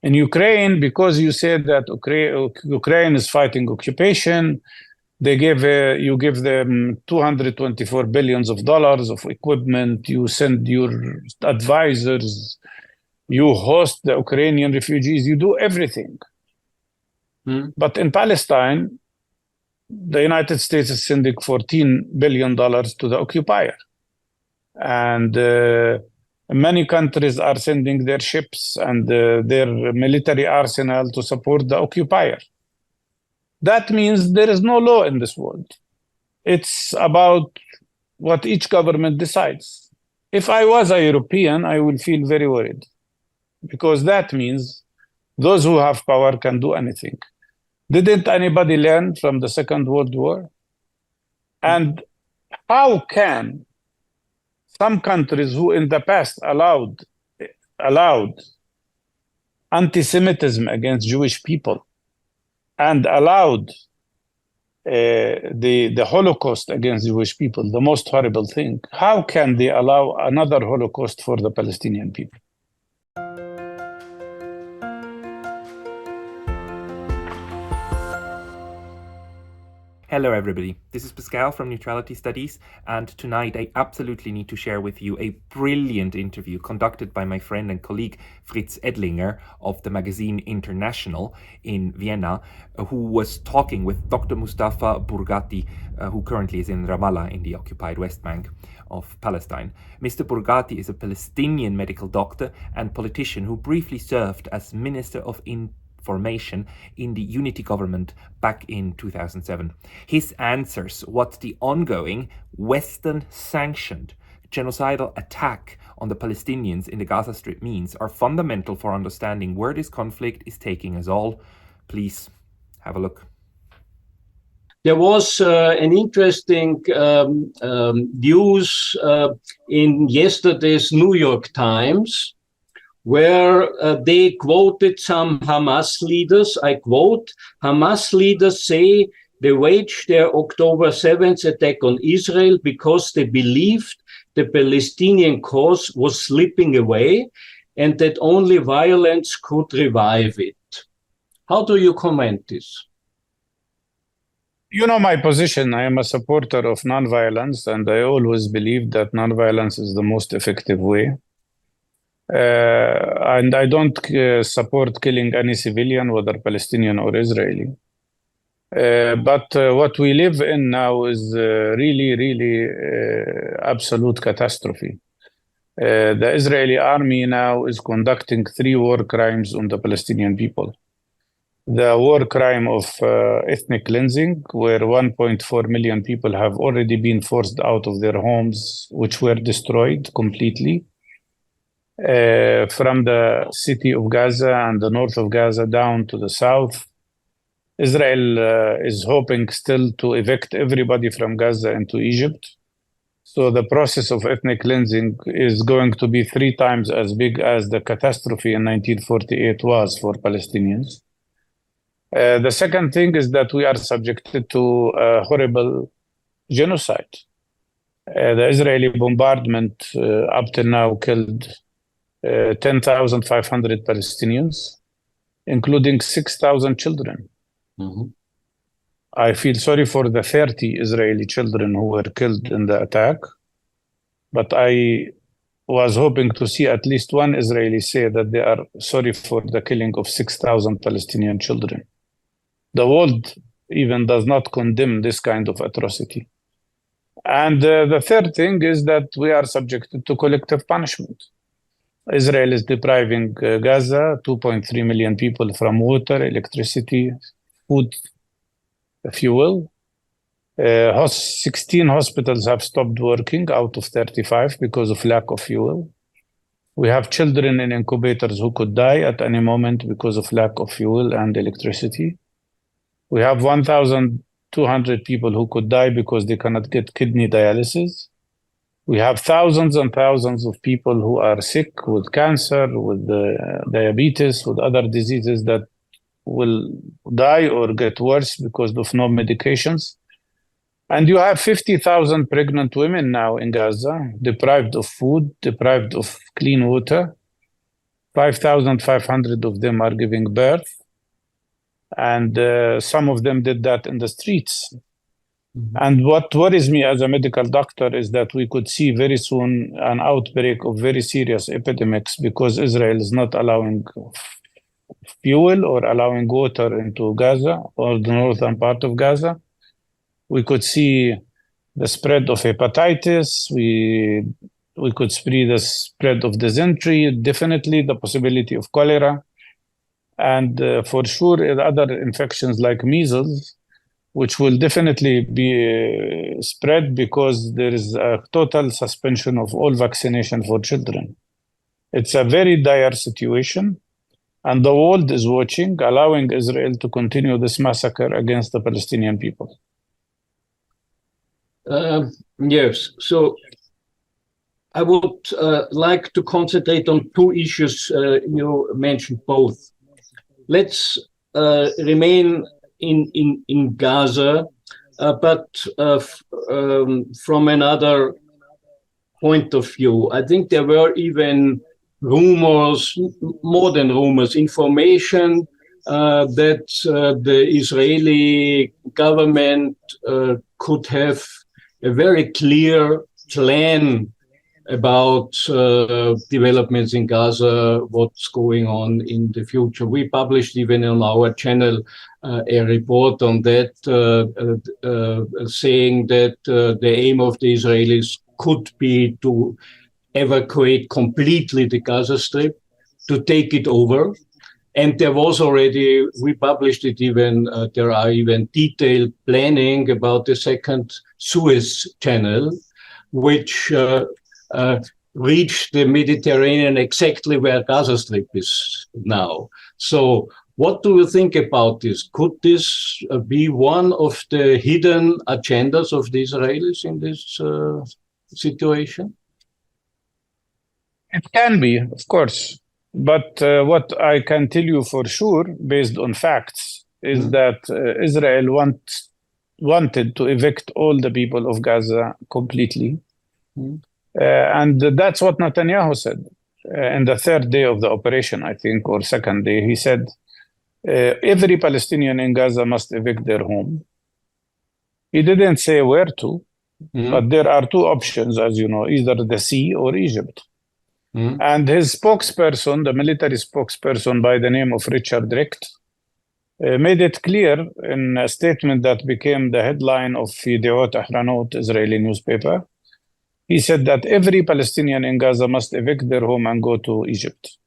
In Ukraine, because you said that Ukraine is fighting occupation, you give them $224 billion of equipment, you send your advisors, you host the Ukrainian refugees, you do everything. But in Palestine, the United States is sending $14 billion to the occupier. And many countries are sending their ships and their military arsenal to support the occupier. That means there is no law in this world. It's about what each government decides. If I was a European, I would feel very worried, because that means those who have power can do anything. Didn't anybody learn from the Second World War? And how can some countries who in the past allowed anti-Semitism against Jewish people and allowed the Holocaust against Jewish people, the most horrible thing, how can they allow another Holocaust for the Palestinian people? Hello everybody, this is Pascal from Neutrality Studies, and tonight I absolutely need to share with you a brilliant interview conducted by my friend and colleague Fritz Edlinger of the magazine International in Vienna, who was talking with Dr. Mustafa Barghouti, who currently is in Ramallah in the occupied West Bank of Palestine. Mr. Barghouti is a Palestinian medical doctor and politician who briefly served as Minister of Information in the unity government back in 2007. His answers what the ongoing Western sanctioned genocidal attack on the Palestinians in the Gaza Strip means are fundamental for understanding where this conflict is taking us all. Please have a look. There was an interesting news in yesterday's New York Times, where they quoted some Hamas leaders. I quote, "Hamas leaders say they waged their October 7th attack on Israel because they believed the Palestinian cause was slipping away and that only violence could revive it." How do you comment this? You know my position. I am a supporter of nonviolence, and I always believe that nonviolence is the most effective way. And I don't support killing any civilian, whether Palestinian or Israeli. But what we live in now is really absolute catastrophe. The Israeli army now is conducting 3 war crimes on the Palestinian people. The war crime of ethnic cleansing, where 1.4 million people have already been forced out of their homes, which were destroyed completely. From the city of Gaza and the north of Gaza down to the south. Israel is hoping still to evict everybody from Gaza into Egypt. So the process of ethnic cleansing is going to be 3 times as big as the catastrophe in 1948 was for Palestinians. The second thing is that we are subjected to a horrible genocide. The Israeli bombardment up till now killed 10,500 Palestinians, including 6,000 children. I feel sorry for the 30 Israeli children who were killed in the attack, but I was hoping to see at least one Israeli say that they are sorry for the killing of 6,000 Palestinian children. The world even does not condemn this kind of atrocity. And the third thing is that we are subjected to collective punishment. Israel is depriving Gaza, 2.3 million people, from water, electricity, food, fuel. 16 hospitals have stopped working out of 35 because of lack of fuel. We have children in incubators who could die at any moment because of lack of fuel and electricity. We have 1,200 people who could die because they cannot get kidney dialysis. We have thousands and thousands of people who are sick with cancer, with diabetes, with other diseases that will die or get worse because of no medications. And you have 50,000 pregnant women now in Gaza, deprived of food, deprived of clean water. 5,500 of them are giving birth. And some of them did that in the streets. And what worries me as a medical doctor is that we could see very soon an outbreak of very serious epidemics because Israel is not allowing fuel or allowing water into Gaza or the northern part of Gaza. We could see the spread of hepatitis. We could see the spread of dysentery, definitely the possibility of cholera. And for sure, other infections like measles, which will definitely be spread because there is a total suspension of all vaccination for children. It's a very dire situation, and the world is watching, allowing Israel to continue this massacre against the Palestinian people. Yes, so I would like to concentrate on two issues you mentioned both. Let's remain in Gaza, but from another point of view. I think there were even rumors, more than rumors, information that the Israeli government could have a very clear plan about developments in Gaza, what's going on in the future. We published even on our channel a report on that, saying that the aim of the Israelis could be to evacuate completely the Gaza Strip, to take it over. And there was already, we published it even, there are even detailed planning about the second Suez Channel, which reach the Mediterranean exactly where Gaza Strip is now. So what do you think about this? Could this be one of the hidden agendas of the Israelis in this situation? It can be, of course. But what I can tell you for sure, based on facts, is that Israel wanted to evict all the people of Gaza completely. And that's what Netanyahu said. In the third day of the operation, I think, or second day, he said, every Palestinian in Gaza must evict their home. He didn't say where to, but there are two options, as you know, either the sea or Egypt. And his spokesperson, the military spokesperson by the name of Richard Richt, made it clear in a statement that became the headline of 𝗡𝗂𝘂𝘁𝗏, Israeli newspaper. He said that every Palestinian in Gaza must evict their home and go to Egypt.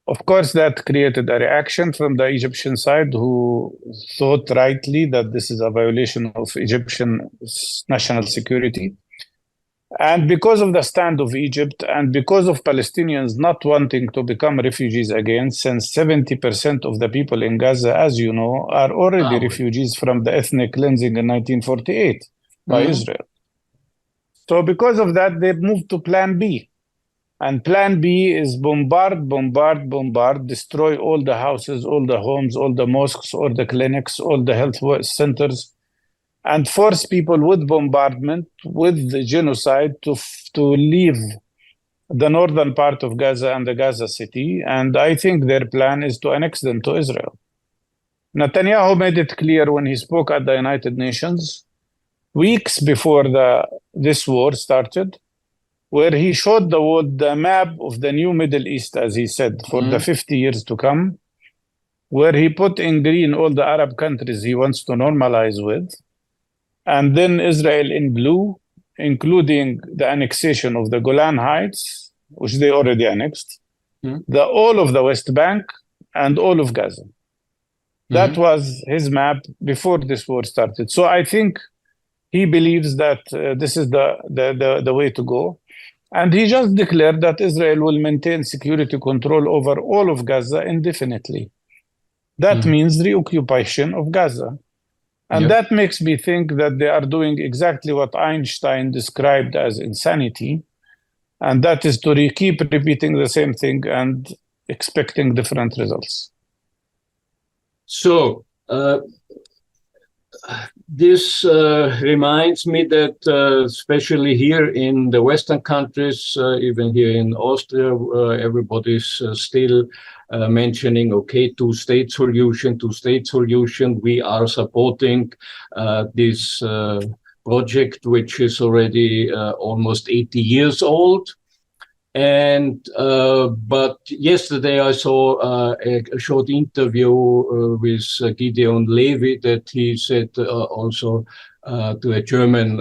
Of course, that created a reaction from the Egyptian side, who thought rightly that this is a violation of Egyptian national security. And because of the stand of Egypt and because of Palestinians not wanting to become refugees again, since 70% of the people in Gaza, as you know, are already refugees from the ethnic cleansing in 1948 by Israel. So because of that, they moved to Plan B. And Plan B is bombard, destroy all the houses, all the homes, all the mosques, all the clinics, all the health centers, and force people with bombardment, with the genocide, to leave the northern part of Gaza and the Gaza city. And I think their plan is to annex them to Israel. Netanyahu made it clear when he spoke at the United Nations, weeks before this war started, where he showed the world the map of the new Middle East, as he said, for the 50 years to come, where he put in green all the Arab countries he wants to normalize with, and then Israel in blue, including the annexation of the Golan Heights, which they already annexed, all of the West Bank, and all of Gaza. That was his map before this war started. So I think he believes that this is the way to go. And he just declared that Israel will maintain security control over all of Gaza indefinitely. That means reoccupation of Gaza. And that makes me think that they are doing exactly what Einstein described as insanity. And that is to keep repeating the same thing and expecting different results. So, this reminds me that especially here in the Western countries, even here in Austria, everybody's still mentioning, okay, two-state solution, two-state solution. We are supporting this project, which is already almost 80 years old. And but yesterday I saw a short interview with 𝗡𝗲𝗂𝗧𝗦 that he said also to a German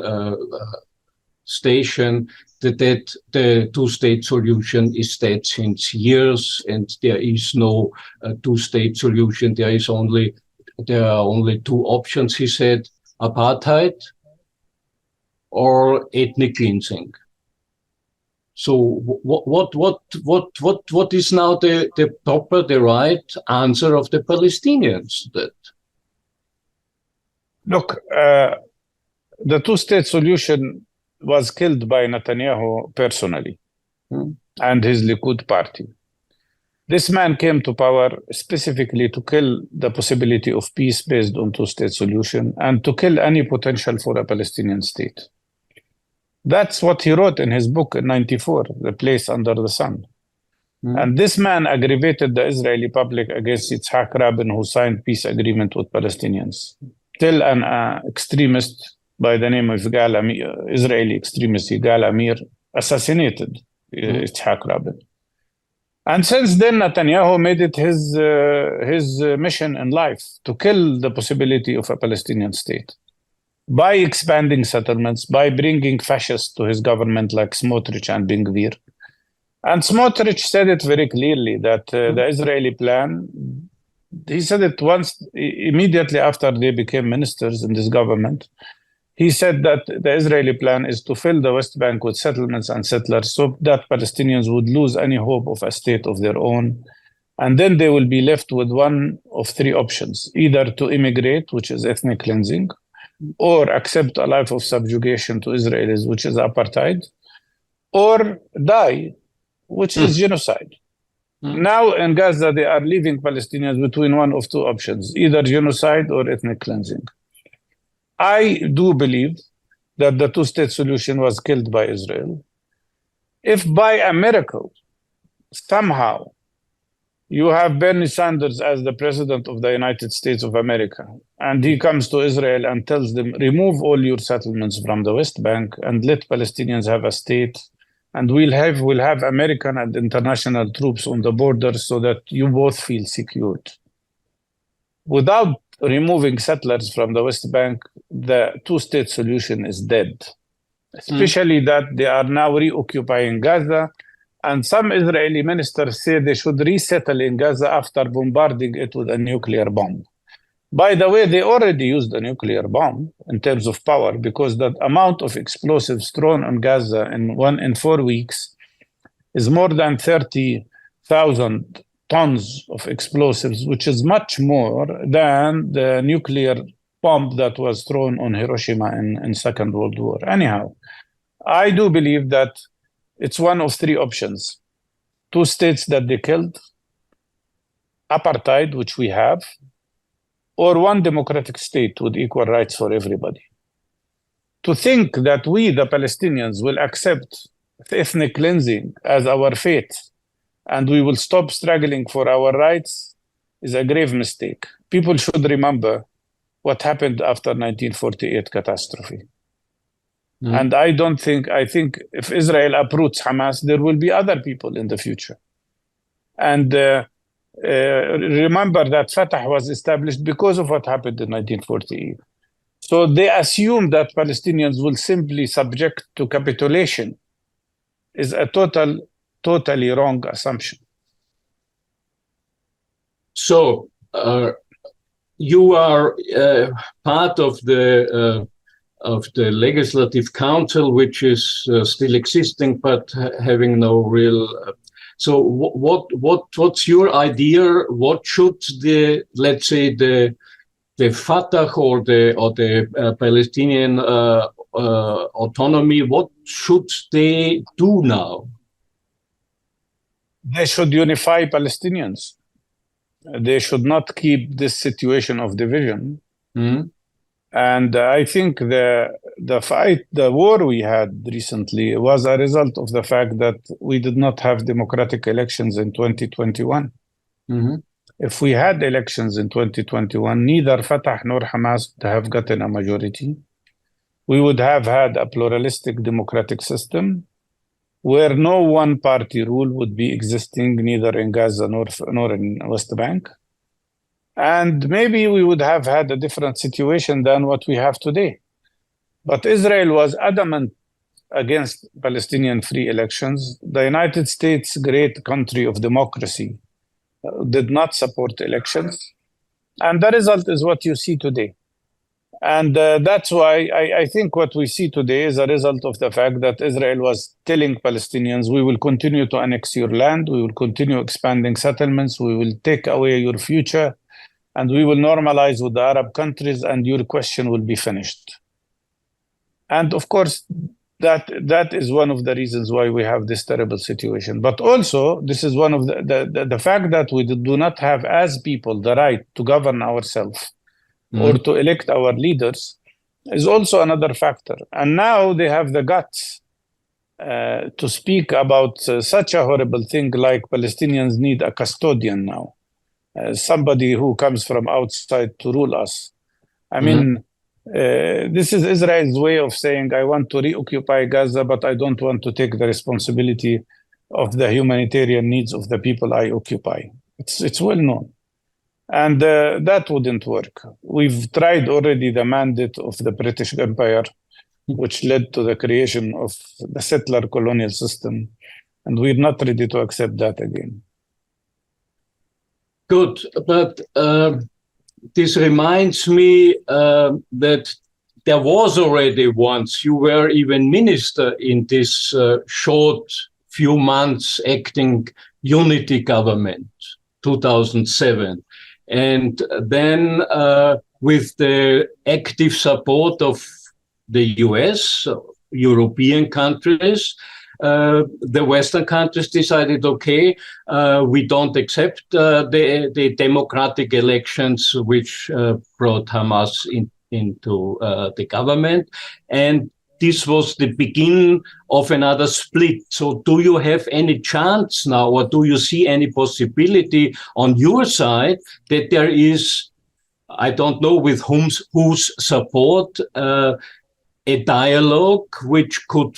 station that the two-state solution is dead since years, and there is no two-state solution. There are only two options, he said: apartheid or ethnic cleansing. So what is now the right answer of the Palestinians? That look, the two-state solution was killed by Netanyahu personally and his Likud party. This man came to power specifically to kill the possibility of peace based on two-state solution and to kill any potential for a Palestinian state. That's what he wrote in his book in '94, The Place Under the Sun. And this man aggravated the Israeli public against 𝗧𝗢𝗂𝗏𝘁𝗂𝘁𝗏, who signed peace agreement with Palestinians, till an extremist by the name of Israeli extremist Yigal Amir assassinated 𝗧𝗢𝗂𝗏𝗁. And since then, Netanyahu made it his mission in life to kill the possibility of a Palestinian state by expanding settlements, by bringing fascists to his government like 𝗦𝗁𝗂𝘂𝗁𝗏 and 𝗏𝗏𝗂𝗏. And 𝗦𝗁𝗂𝗂𝗏 said it very clearly that the Israeli plan, he said it once, immediately after they became ministers in this government. He said that the Israeli plan is to fill the West Bank with settlements and settlers so that Palestinians would lose any hope of a state of their own. And then they will be left with one of three options: either to immigrate, which is ethnic cleansing, or accept a life of subjugation to Israelis, which is apartheid, or die, which is genocide. Now in Gaza, they are leaving Palestinians between one of two options: either genocide or ethnic cleansing. I do believe that the two-state solution was killed by Israel. If by a miracle, somehow, you have Bernie Sanders as the president of the United States of America, and he comes to Israel and tells them, remove all your settlements from the West Bank and let Palestinians have a state, and we'll have American and international troops on the border so that you both feel secured. Without removing settlers from the West Bank, the two-state solution is dead, especially that they are now reoccupying Gaza. And some Israeli ministers say they should resettle in Gaza after bombarding it with a nuclear bomb. By the way, they already used a nuclear bomb in terms of power, because the amount of explosives thrown on Gaza in 4 weeks is more than 30,000 tons of explosives, which is much more than the nuclear bomb that was thrown on Hiroshima in Second World War. Anyhow, I do believe that it's one of three options: two states that they killed, apartheid, which we have, or one democratic state with equal rights for everybody. To think that we, the Palestinians, will accept ethnic cleansing as our fate and we will stop struggling for our rights is a grave mistake. People should remember what happened after 1948 catastrophe. And I think if Israel uproots Hamas, there will be other people in the future. And remember that Fatah was established because of what happened in 1948. So they assume that Palestinians will simply subject to capitulation is a totally wrong assumption. So you are part of the Legislative Council, which is still existing but having no real. So what's your idea? What should let's say the Fatah or the Palestinian autonomy, what should they do now? They should unify Palestinians. They should not keep this situation of division. And I think the war we had recently was a result of the fact that we did not have democratic elections in 2021. Mm-hmm. If we had elections in 2021, neither Fatah nor Hamas would have gotten a majority. We would have had a pluralistic democratic system where no one party rule would be existing neither in Gaza nor in West Bank. And maybe we would have had a different situation than what we have today. But Israel was adamant against Palestinian free elections. The United States, great country of democracy, did not support elections. And the result is what you see today. And that's why I think what we see today is a result of the fact that Israel was telling Palestinians, we will continue to annex your land, we will continue expanding settlements, we will take away your future, and we will normalize with the Arab countries, and your question will be finished. And of course, that is one of the reasons why we have this terrible situation. But also, this is one of the fact that we do not have, as people, the right to govern ourselves or to elect our leaders is also another factor. And now they have the guts to speak about such a horrible thing like Palestinians need a custodian now. Somebody who comes from outside to rule us. I mean, this is Israel's way of saying, I want to reoccupy Gaza, but I don't want to take the responsibility of the humanitarian needs of the people I occupy. It's well known. And that wouldn't work. We've tried already the mandate of the British Empire, which led to the creation of the settler colonial system. And we're not ready to accept that again. Good, but this reminds me that there was already once, you were even minister in this short few months acting unity government, 2007. And then with the active support of the US, European countries, the Western countries decided, okay, we don't accept the democratic elections which brought Hamas into the government. And this was the beginning of another split. So do you have any chance now, or do you see any possibility on your side that there is, I don't know with whose support, a dialogue which could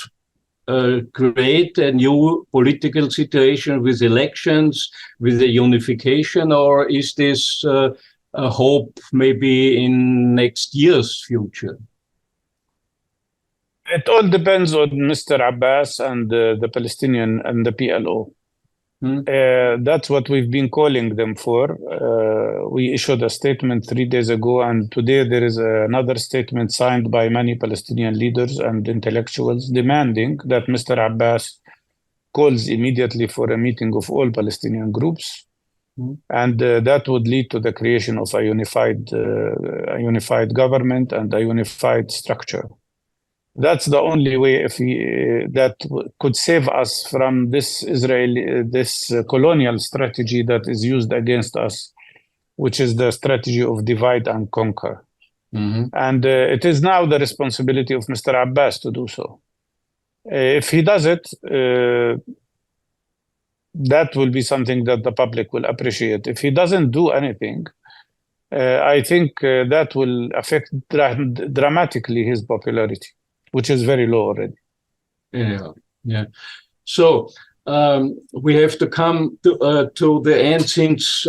create a new political situation with elections, with a unification, or is this a hope maybe in next year's future? It all depends on Mr. Abbas and the Palestinian and the PLO. That's what we've been calling them for. We issued a statement 3 days ago, and today there is another statement signed by many Palestinian leaders and intellectuals demanding that Mr. Abbas calls immediately for a meeting of all Palestinian groups. And that would lead to the creation of a unified government and a unified structure. That's the only way that could save us from this colonial strategy that is used against us, which is the strategy of divide and conquer. And it is now the responsibility of Mr. Abbas to do so. If he does it, that will be something that the public will appreciate. If he doesn't do anything, I think that will affect dramatically his popularity, which is very low already. Yeah. So we have to come to the end, since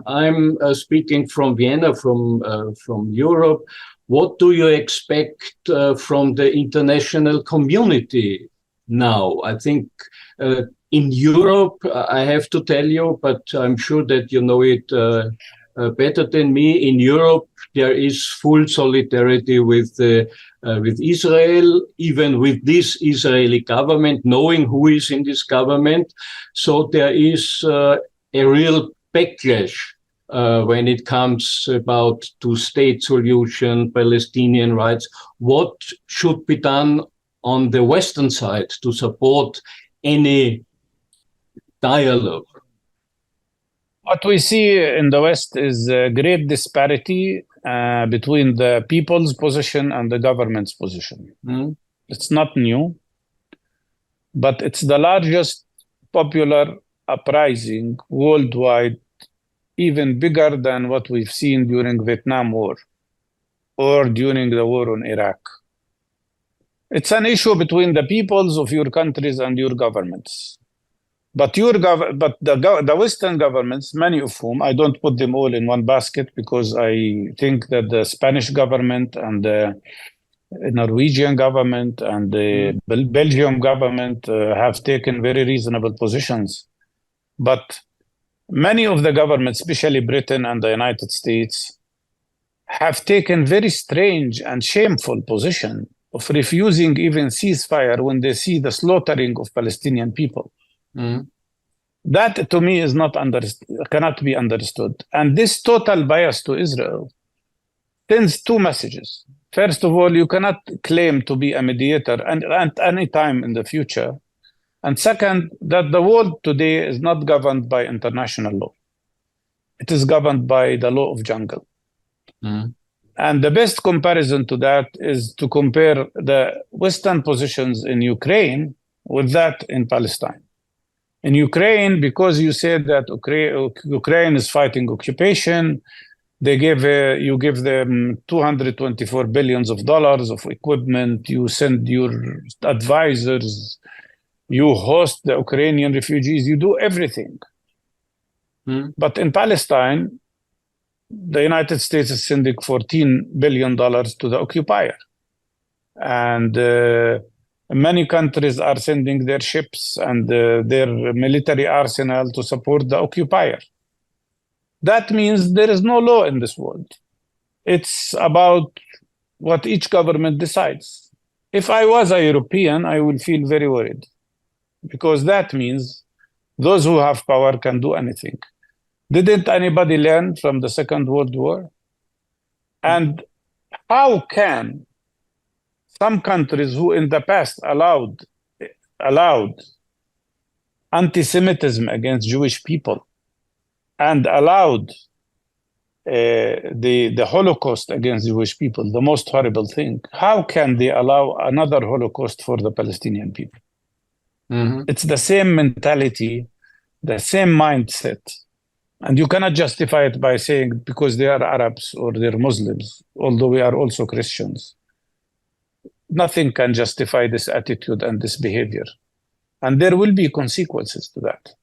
I'm speaking from Vienna, from Europe. What do you expect from the international community now? I think in Europe, I have to tell you, but I'm sure that you know it better than me. In Europe, there is full solidarity with Israel, even with this Israeli government, knowing who is in this government. So there is a real backlash when it comes about two-state solution, Palestinian rights. What should be done on the Western side to support any dialogue? What we see in the West is great disparity between the people's position and the government's position. It's not new, but it's the largest popular uprising worldwide, even bigger than what we've seen during Vietnam War or during the war on Iraq. It's an issue between the peoples of your countries and your governments. But the Western governments, many of whom, I don't put them all in one basket, because I think that the Spanish government and the Norwegian government and the Belgium government have taken very reasonable positions. But many of the governments, especially Britain and the United States, have taken very strange and shameful position of refusing even ceasefire when they see the slaughtering of Palestinian people. That, to me, is cannot be understood. And this total bias to Israel sends two messages. First of all, you cannot claim to be a mediator at any time in the future. And second, that the world today is not governed by international law. It is governed by the law of jungle. And the best comparison to that is to compare the Western positions in Ukraine with that in Palestine. In Ukraine, because you said that Ukraine is fighting occupation, you give them $224 billion of equipment, you send your advisors, you host the Ukrainian refugees, you do everything. But in Palestine, the United States is sending $14 billion to the occupier. And many countries are sending their ships and their military arsenal to support the occupier. That means there is no law in this world. It's about what each government decides. If I was a European, I would feel very worried, because that means those who have power can do anything. Didn't anybody learn from the Second World War? And how can some countries who in the past allowed anti-Semitism against Jewish people and allowed the Holocaust against Jewish people, the most horrible thing, how can they allow another Holocaust for the Palestinian people? It's the same mentality, the same mindset. And you cannot justify it by saying because they are Arabs or they're Muslims, although we are also Christians. Nothing can justify this attitude and this behavior. And there will be consequences to that.